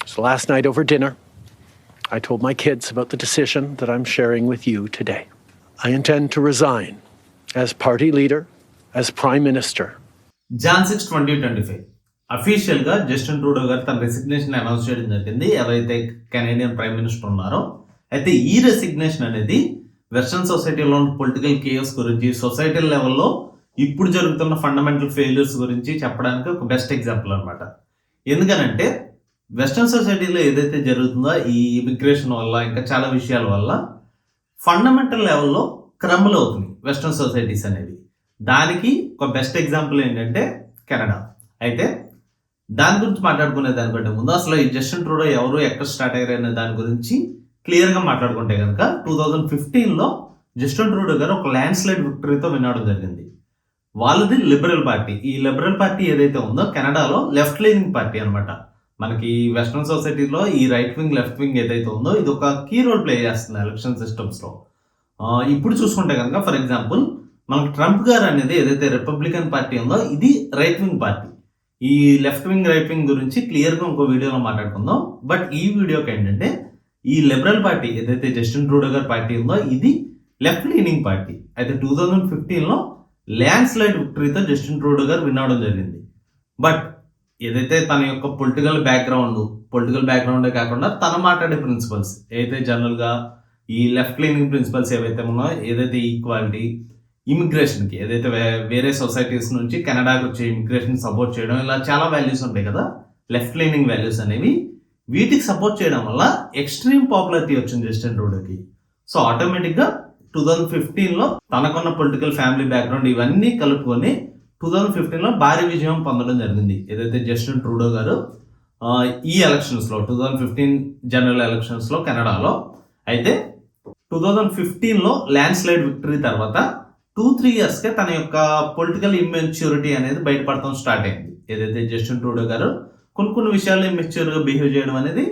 So last night over dinner, I told my kids about the decision that I'm sharing with you today. I intend to resign as party leader, as Prime Minister. Jan 6, 2025 అఫీషియల్గా Justin Trudeau గారు తన resignation announce చేయడం జరిగింది. ఎవరైతే Canadian prime minister ఉన్నారో, అయితే ఈ resignation అనేది వెస్టర్న్ సొసైటీలో ఉన్న పొలిటికల్ కేయస్ గురించి, సొసైటీ లెవెల్లో ఇప్పుడు జరుగుతున్న ఫండమెంటల్ ఫెయిల్యూర్స్ గురించి చెప్పడానికి ఒక బెస్ట్ ఎగ్జాంపుల్ అనమాట. ఎందుకనంటే వెస్టర్న్ సొసైటీలో ఏదైతే జరుగుతుందో ఈ ఇమిగ్రేషన్ వల్ల ఇంకా చాలా విషయాల వల్ల ఫండమెంటల్ లెవెల్లో క్రమ్లు అవుతున్నాయి వెస్టర్న్ సొసైటీస్ అనేవి. దానికి ఒక బెస్ట్ ఎగ్జాంపుల్ ఏంటంటే కెనడా. అయితే దాని గురించి మాట్లాడుకునే దానికంటే ముందు అసలు ఈ జస్టిన్ ట్రూడో ఎవరు, ఎక్కడ స్టార్ట్ అయ్యారు అనే దాని గురించి క్లియర్గా మాట్లాడుకుంటే కనుక 2015లో జస్టిన్ ట్రూడో గారు ఒక ల్యాండ్ స్లైడ్ విక్టరీతో వినడం జరిగింది. వాళ్ళది లిబరల్ పార్టీ. ఈ లిబరల్ పార్టీ ఏదైతే ఉందో కెనడాలో లెఫ్ట్ లీనింగ్ పార్టీ అనమాట. మనకి వెస్ట్రన్ సొసైటీలో ఈ రైట్ వింగ్, లెఫ్ట్ వింగ్ ఏదైతే ఉందో ఇది ఒక కీ రోల్ ప్లే చేస్తుంది ఎలక్షన్ సిస్టమ్స్లో. ఇప్పుడు చూసుకుంటే కనుక ఫర్ ఎగ్జాంపుల్ మనకు ట్రంప్ గారు అనేది ఏదైతే రిపబ్లికన్ పార్టీ ఉందో ఇది రైట్ వింగ్ పార్టీ. ఈ లెఫ్ట్ వింగ్, రైట్ వింగ్ గురించి క్లియర్గా ఇంకో వీడియోలో మాట్లాడుకుందాం. బట్ ఈ వీడియోకి ఏంటంటే ఈ లిబరల్ పార్టీ ఏదైతే జస్టిన్ ట్రూడో గారి పార్టీ ఉందో ఇది లెఫ్ట్ లీనింగ్ పార్టీ. అయితే 2015లో ల్యాండ్ స్లైడ్ విక్టరీతో జస్టిన్ ట్రూడో గారు విన్ అవడం జరిగింది. బట్ ఏదైతే తన యొక్క పొలిటికల్ బ్యాక్గ్రౌండే కాకుండా తన మాట్లాడే ప్రిన్సిపల్స్ ఏదైతే జనరల్గా ఈ లెఫ్ట్ లీనింగ్ ప్రిన్సిపల్స్ ఏవైతే ఉన్నాయో, ఏదైతే ఈక్వాలిటీ, ఇమిగ్రేషన్కి ఏదైతే వేరే సొసైటీస్ నుంచి కెనడాకి వచ్చే ఇమిగ్రేషన్ సపోర్ట్ చేయడం, ఇలా చాలా వాల్యూస్ ఉంటాయి కదా లెఫ్ట్ లీనింగ్ వాల్యూస్ అనేవి. వీటికి సపోర్ట్ చేయడం వల్ల ఎక్స్ట్రీమ్ పాపులారిటీ వచ్చింది జస్టిన్ ట్రూడోకి. సో ఆటోమేటిక్గా 2015లో తనకున్న పొలిటికల్ ఫ్యామిలీ బ్యాక్గ్రౌండ్ ఇవన్నీ కలుపుకొని 2015లో భారీ విజయం పొందడం జరిగింది ఏదైతే జస్టిన్ ట్రూడో గారు ఈ ఎలక్షన్స్లో 2015 జనరల్ ఎలక్షన్స్లో కెనడాలో. అయితే 2015లో ల్యాండ్ స్లైడ్ విక్టరీ తర్వాత 2-3 ఇయర్స్కే తన యొక్క పొలిటికల్ ఇమ్మెచ్యూరిటీ అనేది బయటపడటం స్టార్ట్ అయింది. ఏదైతే జస్టిన్ ట్రూడో గారు కొన్ని విషయాల్లో ఇమ్మెచ్యూర్గా బిహేవ్ చేయడం అనేది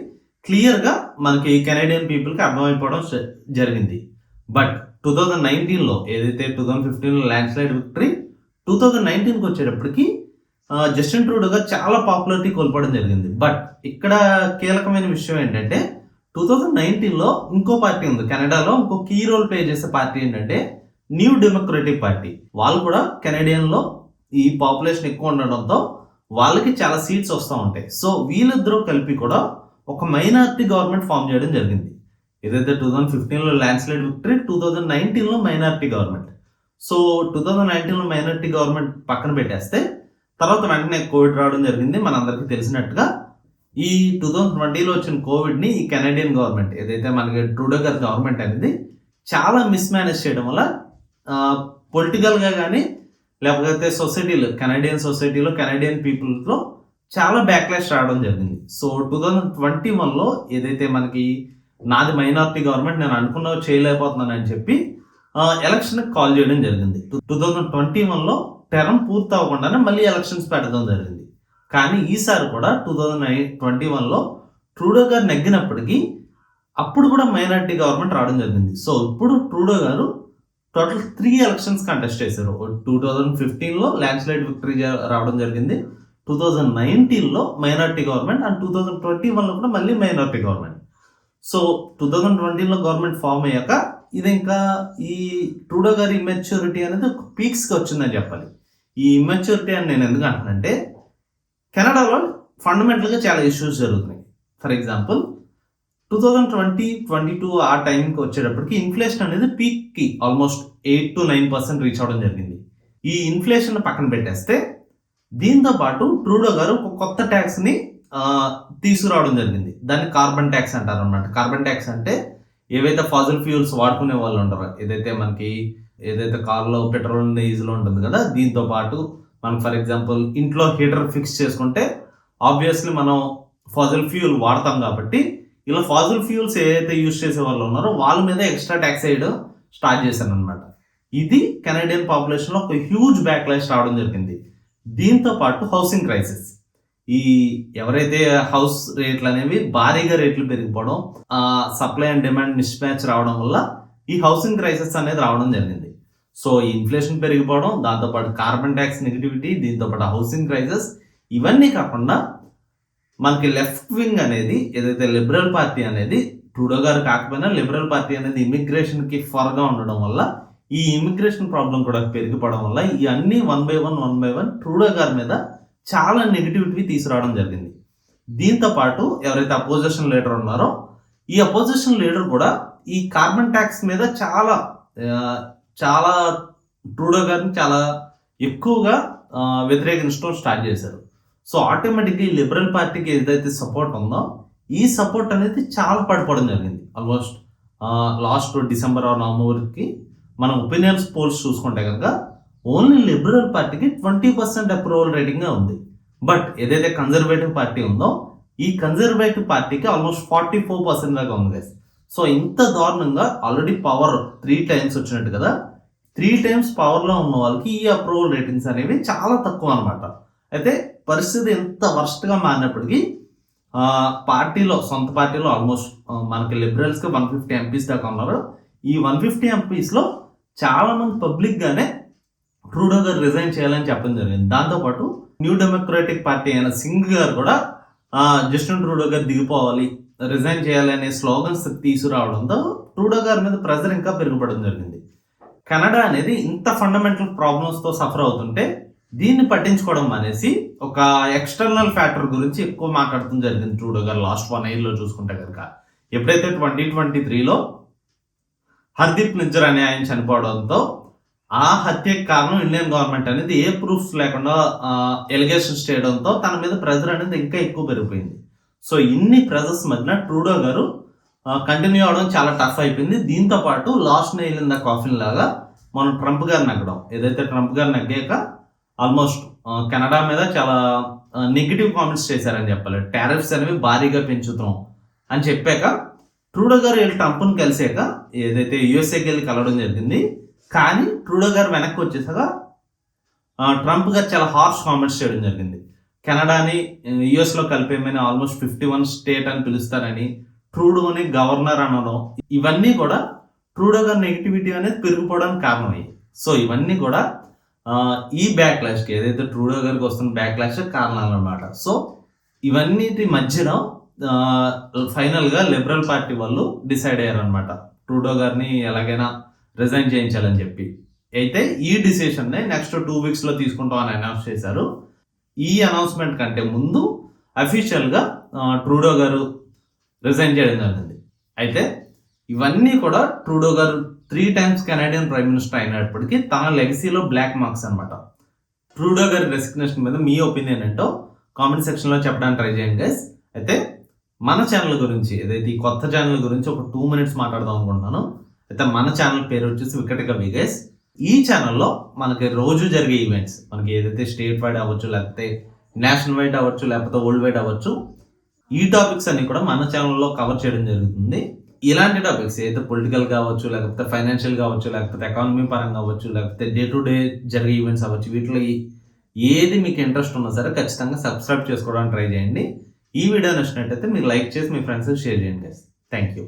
క్లియర్గా మనకి కెనడియన్ పీపుల్కి అర్థమైపోవడం జరిగింది. బట్ 2019లో ఏదైతే 2015లో ల్యాండ్ స్లైడ్ విక్టరీ 2019కి వచ్చేటప్పటికి జస్టిన్ ట్రూడో గారు చాలా పాపులారిటీ కోల్పోవడం జరిగింది. బట్ ఇక్కడ కీలకమైన విషయం ఏంటంటే 2019లో ఇంకో పార్టీ ఉంది కెనడాలో, ఇంకో కీ రోల్ ప్లే చేసే పార్టీ ఏంటంటే న్యూ డెమోక్రటిక్ పార్టీ. వాళ్ళు కూడా కెనడియన్లో ఈ పాపులేషన్ ఎక్కువ ఉండడంతో వాళ్ళకి చాలా సీట్స్ వస్తూ ఉంటాయి. సో వీళ్ళిద్దరూ కలిపి కూడా ఒక మైనారిటీ గవర్నమెంట్ ఫామ్ చేయడం జరిగింది. ఏదైతే 2015లో ల్యాండ్ స్లైడ్ విక్టరీ, 2019లో మైనారిటీ గవర్నమెంట్. సో 2019లో మైనారిటీ గవర్నమెంట్ పక్కన పెట్టేస్తే తర్వాత వెంటనే కోవిడ్ రావడం జరిగింది. మనందరికీ తెలిసినట్టుగా ఈ 2020లో వచ్చిన కోవిడ్ని ఈ కెనడియన్ గవర్నమెంట్ ఏదైతే మనకి ట్రూడో గారి గవర్నమెంట్ అనేది చాలా మిస్మేనేజ్ చేయడం వల్ల పొలిటికల్గా కానీ లేకపోతే సొసైటీలో కెనడియన్ పీపుల్తో చాలా బ్యాక్లాష్ రావడం జరిగింది. సో 2021లో ఏదైతే మనకి నాది మైనారిటీ గవర్నమెంట్, నేను అనుకున్నవి చేయలేకపోతున్నానని చెప్పి ఎలక్షన్కి కాల్ చేయడం జరిగింది. 2021లో టర్మ్ పూర్తి అవ్వకుండానే మళ్ళీ ఎలక్షన్స్ పెట్టడం జరిగింది. కానీ ఈసారి కూడా 2021లో ట్రూడో గారు నెగ్గినప్పటికీ అప్పుడు కూడా మైనారిటీ గవర్నమెంట్ రావడం జరిగింది. సో ఇప్పుడు ట్రూడో గారు టోటల్ 3 ఎలక్షన్స్ కంటెస్ట్ చేశారు. 2015లో ల్యాండ్ స్లైడ్ విక్టరీ రావడం జరిగింది, 2019లో మైనారిటీ గవర్నమెంట్, అండ్ 2021లో కూడా మళ్ళీ మైనారిటీ గవర్నమెంట్. సో 2020లో గవర్నమెంట్ ఫామ్ అయ్యాక ఇది ఇంకా ఈ ట్రూడో గారి ఇమ్మెచ్యూరిటీ అనేది ఒక పీక్స్కి వచ్చిందని చెప్పాలి. ఈ ఇమ్మెచ్యూరిటీ అని నేను ఎందుకు అంటానంటే కెనడాలో ఫండమెంటల్గా చాలా ఇష్యూస్ జరుగుతున్నాయి. ఫర్ ఎగ్జాంపుల్ 2020-22 ఆ టైంకి వచ్చేటప్పటికి ఇన్ఫ్లేషన్ అనేది పీక్కి ఆల్మోస్ట్ 8-9% రీచ్ అవ్వడం జరిగింది. ఈ ఇన్ఫ్లేషన్ పక్కన పెట్టేస్తే దీంతో పాటు ట్రూడో గారు ఒక కొత్త ట్యాక్స్ని తీసుకురావడం జరిగింది. దాన్ని కార్బన్ ట్యాక్స్ అంటారు అన్నమాట. కార్బన్ ట్యాక్స్ అంటే ఏవైతే ఫాజిల్ ఫ్యూల్స్ వాడుకునే వాళ్ళు ఉంటారో, ఏదైతే కార్లో పెట్రోల్ డీజిల్ ఉంటుంది కదా, దీంతో పాటు మనం ఫర్ ఎగ్జాంపుల్ ఇంట్లో హీటర్ ఫిక్స్ చేసుకుంటే ఆబ్వియస్లీ మనం ఫాజిల్ ఫ్యూల్ వాడతాం కాబట్టి ఇలా ఫాజిల్ ఫ్యూల్స్ ఏదైతే యూజ్ చేసే వాళ్ళు ఉన్నారో వాళ్ళ మీద ఎక్స్ట్రా ట్యాక్స్ వేయడం స్టార్ట్ చేశాను అనమాట. ఇది కెనడియన్ పాపులేషన్లో ఒక హ్యూజ్ బ్యాక్లాష్ రావడం జరిగింది. దీంతో పాటు హౌసింగ్ క్రైసిస్, ఈ ఎవరైతే హౌస్ రేట్లు అనేవి భారీగా రేట్లు పెరిగిపోవడం, supply and demand miss match రావడం వల్ల ఈ హౌసింగ్ క్రైసిస్ అనేది రావడం జరిగింది. సో ఈ ఇన్ఫ్లేషన్ పెరిగిపోవడం, దాంతోపాటు కార్బన్ ట్యాక్స్ నెగిటివిటీ, దీంతోపాటు హౌసింగ్ క్రైసిస్, ఇవన్నీ కాకుండా మనకి లెఫ్ట్ వింగ్ అనేది ఏదైతే లిబరల్ పార్టీ అనేది ట్రూడో గారు కాకపోయినా లిబరల్ పార్టీ అనేది ఇమిగ్రేషన్కి ఫర్గా ఉండడం వల్ల ఈ ఇమిగ్రేషన్ ప్రాబ్లం కూడా పెరిగిపోవడం వల్ల ఈ అన్ని వన్ బై వన్ ట్రూడో గారి మీద చాలా నెగిటివిటీ తీసుకురావడం జరిగింది. దీంతో పాటు ఎవరైతే అపోజిషన్ లీడర్ ఉన్నారో ఈ అపోజిషన్ లీడర్ కూడా ఈ కార్బన్ ట్యాక్స్ మీద చాలా ట్రూడో గారిని చాలా ఎక్కువగా వ్యతిరేకించడం స్టార్ట్ చేశారు. సో ఆటోమేటిక్గా ఈ లిబరల్ పార్టీకి ఏదైతే సపోర్ట్ ఉందో ఈ సపోర్ట్ అనేది చాలా పడిపోవడం జరిగింది. ఆల్మోస్ట్ లాస్ట్ డిసెంబర్ ఆర్ నవంబర్కి మనం ఒపీనియన్స్ పోల్స్ చూసుకుంటే కనుక ఓన్లీ లిబరల్ పార్టీకి 20% అప్రూవల్ రేటింగ్గా ఉంది. బట్ ఏదైతే కన్జర్వేటివ్ పార్టీ ఉందో ఈ కన్జర్వేటివ్ పార్టీకి ఆల్మోస్ట్ 44% దాకా ఉంది గైస్. సో ఇంత దారుణంగా ఆల్రెడీ పవర్ 3 times వచ్చినట్టు కదా, 3 times పవర్లో ఉన్న వాళ్ళకి ఈ అప్రూవల్ రేటింగ్స్ అనేవి చాలా తక్కువ అనమాట. అయితే పరిస్థితి ఎంత వర్స్ట్గా మారినప్పటికీ సొంత పార్టీలో ఆల్మోస్ట్ మనకి లిబరల్స్కి 150 MPs దాకా ఉన్నారు. ఈ 150 MPsలో చాలా మంది పబ్లిక్గానే ట్రూడో గారు రిజైన్ చేయాలని చెప్పడం జరిగింది. దాంతోపాటు న్యూ డెమోక్రాటిక్ పార్టీ అయిన సింగ్ గారు కూడా జస్టిన్ ట్రూడో గారు దిగిపోవాలి, రిజైన్ చేయాలి అనే స్లోగన్స్ తీసుకురావడంతో ట్రూడో గారి మీద ప్రెజర్ ఇంకా పెరుగుపడడం జరిగింది. కెనడా అనేది ఇంత ఫండమెంటల్ ప్రాబ్లమ్స్తో సఫర్ అవుతుంటే దీన్ని పట్టించుకోవడం అనేసి ఒక ఎక్స్టర్నల్ ఫ్యాక్టర్ గురించి ఎక్కువ మాట్లాడటం జరిగింది ట్రూడో గారు లాస్ట్ 1 yearలో చూసుకుంటే కనుక. ఎప్పుడైతే 2023లో హర్దీప్ నిజ్జర్ అనే ఆయన చనిపోవడంతో ఆ హత్యకి కారణం ఇండియన్ గవర్నమెంట్ అనేది ఏ ప్రూఫ్స్ లేకుండా ఎలిగేషన్స్ చేయడంతో తన మీద ప్రెజర్ అనేది ఇంకా ఎక్కువ పెరిగిపోయింది. సో ఇన్ని ప్రెజర్స్ మధ్యన ట్రూడో గారు కంటిన్యూ అవడం చాలా టఫ్ అయిపోయింది. దీంతో పాటు last nail in the coffin లాగా మనం ట్రంప్ గారు నగ్గడం, ఏదైతే ట్రంప్ గారు నగ్గాక ఆల్మోస్ట్ కెనడా మీద చాలా నెగిటివ్ కామెంట్స్ చేశారని చెప్పాలి. టారిఫ్స్ అనేవి భారీగా పెంచుతాం అని చెప్పాక ట్రూడో గారు వెళ్ళి ట్రంప్ని కలిసాక ఏదైతే యూఎస్ఏకి వెళ్ళి కలవడం జరిగింది. కానీ ట్రూడో గారు వెనక్కి వచ్చేసాక ట్రంప్ గారు చాలా హార్ష్ కామెంట్స్ చేయడం జరిగింది. కెనడాని యుఎస్లో కలిపేమని ఆల్మోస్ట్ 51 స్టేట్ అని పిలుస్తారని, ట్రూడోని గవర్నర్ అనడం, ఇవన్నీ కూడా ట్రూడో గారి నెగిటివిటీ అనేది పెరిగిపోవడానికి కారణమయ్యాయి. సో ఇవన్నీ కూడా ఈ బ్యాక్లాష్కి ఏదైతే ట్రూడో గారికి వస్తున్న బ్యాక్లాష్ కారణాలు అనమాట. సో ఇవన్నిటి మధ్యన ఫైనల్గా లిబరల్ పార్టీ వాళ్ళు డిసైడ్ అయ్యారనమాట ట్రూడో గారిని ఎలాగైనా రిజైన్ చేయించాలని చెప్పి. అయితే ఈ డిసిషన్ని నెక్స్ట్ 2 weeksలో తీసుకుంటాం అని అనౌన్స్ చేశారు. ఈ అనౌన్స్మెంట్ కంటే ముందు అఫీషియల్గా ట్రూడో గారు రిజైన్ చేయడం జరిగింది. అయితే ఇవన్నీ కూడా ట్రూడో గారు 3 times కెనడియన్ ప్రైమ్ మినిస్టర్ అయినప్పటికీ తన లెగసీలో బ్లాక్ మార్క్స్ అనమాట. ట్రూడో గారి రెసిగ్నేషన్ మీద మీ ఒపీనియన్ ఏంటో కామెంట్ సెక్షన్లో చెప్పడానికి ట్రై చేయండి గైస్. అయితే మన ఛానల్ గురించి ఏదైతే ఈ కొత్త ఛానల్ గురించి ఒక 2 minutes మాట్లాడదాం అనుకుంటున్నాను. అయితే మన ఛానల్ పేరు వచ్చేసి వికట్ కవి గైస్. ఈ ఛానల్లో మనకి రోజు జరిగే ఈవెంట్స్, మనకి ఏదైతే స్టేట్ వైడ్ అవ్వచ్చు, లేకపోతే నేషనల్ వైడ్ అవ్వచ్చు, లేకపోతే వరల్డ్ వైడ్ అవ్వచ్చు, ఈ టాపిక్స్ అన్ని కూడా మన ఛానల్లో కవర్ చేయడం జరుగుతుంది. ఇలాంటి టాపిక్స్ ఏదైతే పొలిటికల్ కావచ్చు, లేకపోతే ఫైనాన్షియల్ కావచ్చు, లేకపోతే ఎకానమీ పరంగా అవ్వచ్చు, లేకపోతే డే టు డే జరిగే ఈవెంట్స్ అవ్వచ్చు, వీటిలో ఏది మీకు ఇంట్రెస్ట్ ఉన్నా సరే ఖచ్చితంగా సబ్స్క్రైబ్ చేసుకోవడానికి ట్రై చేయండి. ఈ వీడియో నచ్చినట్టయితే మీరు లైక్ చేసి మీ ఫ్రెండ్స్కి షేర్ చేయండి గైస్. Thank you.